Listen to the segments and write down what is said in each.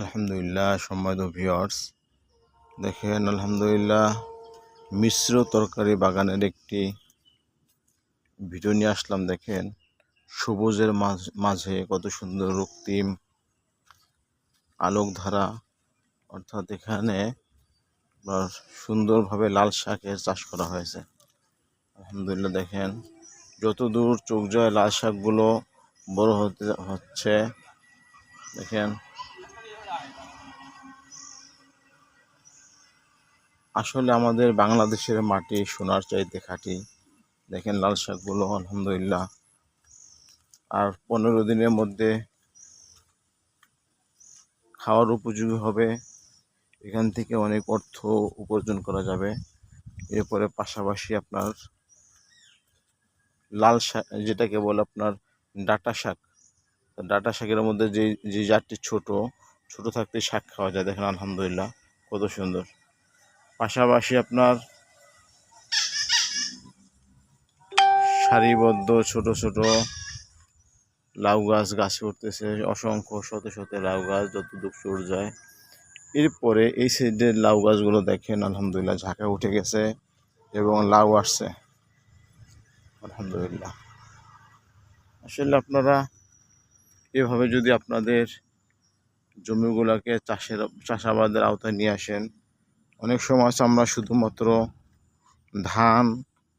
আলহামদুলিল্লাহ সম্মানিত ভিউয়ার্স, দেখেন আলহামদুলিল্লাহ মিশ্র তরকারি বাগানের একটি ভিডিও নিয়ে আসলাম। দেখেন সবুজের মাঝে কত সুন্দর রক্তিম আলোকধারা, অর্থাৎ এখানে সুন্দরভাবে লাল শাকের চাষ করা হয়েছে। আলহামদুলিল্লাহ দেখেন যতদূর চোখ যায় লাল শাকগুলো বড় হচ্ছে। দেখেন আসলে আমাদের বাংলাদেশের মাটি সোনার চাইতে খাঁটি। দেখেন লাল শাকগুলো আলহামদুলিল্লাহ, আর 15 দিনের মধ্যে খাওয়ার উপযোগী হবে। এখান থেকে অনেক অর্থ উপার্জন করা যাবে। এরপরে পাশাপাশি আপনার লাল শাক, যেটাকে বলে আপনার ডাঁটা শাক, ডাঁটা শাকের মধ্যে যে জাতটি ছোট ছোট থাকতে শাক খাওয়া যায়। দেখেন আলহামদুলিল্লাহ কত সুন্দর। পাশাপাশি আপনার সারিবদ্ধ ছোট ছোট লাউ গাছ উঠতেছে, অসংখ্য শত শত লাউ গাছ যতদূর চোর যায়। এরপরে এই সাইডের লাউ গাছগুলো দেখেন আলহামদুলিল্লাহ ঝাঁকা উঠে গেছে এবং লাউ আসছে আলহামদুলিল্লাহ। আসলে আপনারা এভাবে যদি আপনাদের জমিগুলোকে চাষাবাদের আওতায় নিয়ে আসেন, অনেক সময় আমরা শুধুমাত্র ধান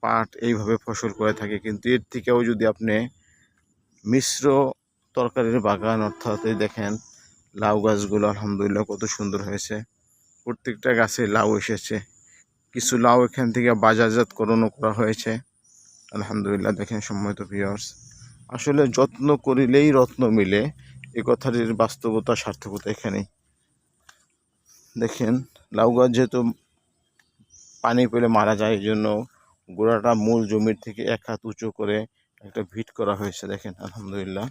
পাট এইভাবে ফসল করে থাকি, কিন্তু এর থেকেও যদি আপনি মিশ্র তরকারির বাগান, অর্থাৎ এই দেখেন লাউ গাছগুলো আলহামদুলিল্লাহ কত সুন্দর হয়েছে। প্রত্যেকটা গাছে লাউ এসেছে, কিছু লাউ এখান থেকে বাজারজাতকরণও করা হয়েছে আলহামদুলিল্লাহ। দেখেন সম্মানিত ভিউয়ার্স, আসলে যত্ন করিলেই রত্ন মিলে, এ কথাটির বাস্তবতা সার্থকতা এখানেই। দেখেন লাউ গাছ যেহেতু পানি পেলে মারা যায়, এই জন্য গোড়াটা মূল জমির থেকে 1 হাত উঁচু করে একটা ভিট করা হয়েছে। দেখেন আলহামদুলিল্লাহ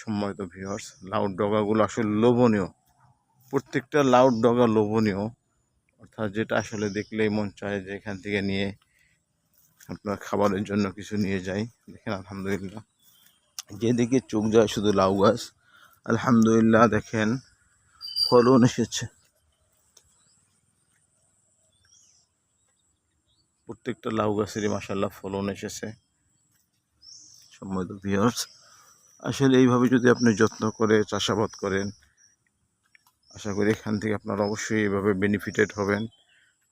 সম্মানিত ভিউয়ার্স, লাউর ডগাগুলো আসলে লোভনীয়, প্রত্যেকটা লাউর ডগা লোভনীয়, অর্থাৎ যেটা আসলে দেখলেই মন চায় যে এখান থেকে নিয়ে আপনার খাবারের জন্য কিছু নিয়ে যাই। দেখেন আলহামদুলিল্লাহ যেদিকে চোখ যায় শুধু লাউ গাছ। আলহামদুলিল্লাহ দেখেন ফলন এসেছে, প্রত্যেকটা লাউ গাছেরই মাশাআল্লাহ ফলন এসেছে। সম্মানিত ভিউয়ার্স, আসলে এইভাবে যদি আপনি যত্ন করে চাষাবাদ করেন, আশা করি এখান থেকে আপনারা অবশ্যই এইভাবে বেনিফিটেড হবেন।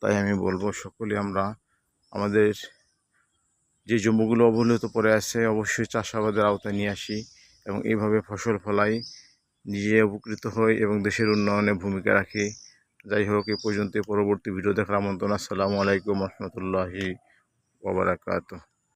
তাই আমি বলবো সকলে আমরা আমাদের যে জমিগুলো অবহেলিত পড়ে আছে অবশ্যই চাষাবাদের আওতায় নিয়ে আসি এবং এইভাবে ফসল ফলাই, নিজে উপকৃত হই এবং দেশের উন্নয়নে ভূমিকা রাখি। যাই হোক, এ পর্যন্ত পরবর্তী ভিডিও দেখার আমন্ত্রণ। আসসালামু আলাইকুম রহমতুল্লাহি ওয়া বারাকাতুহু।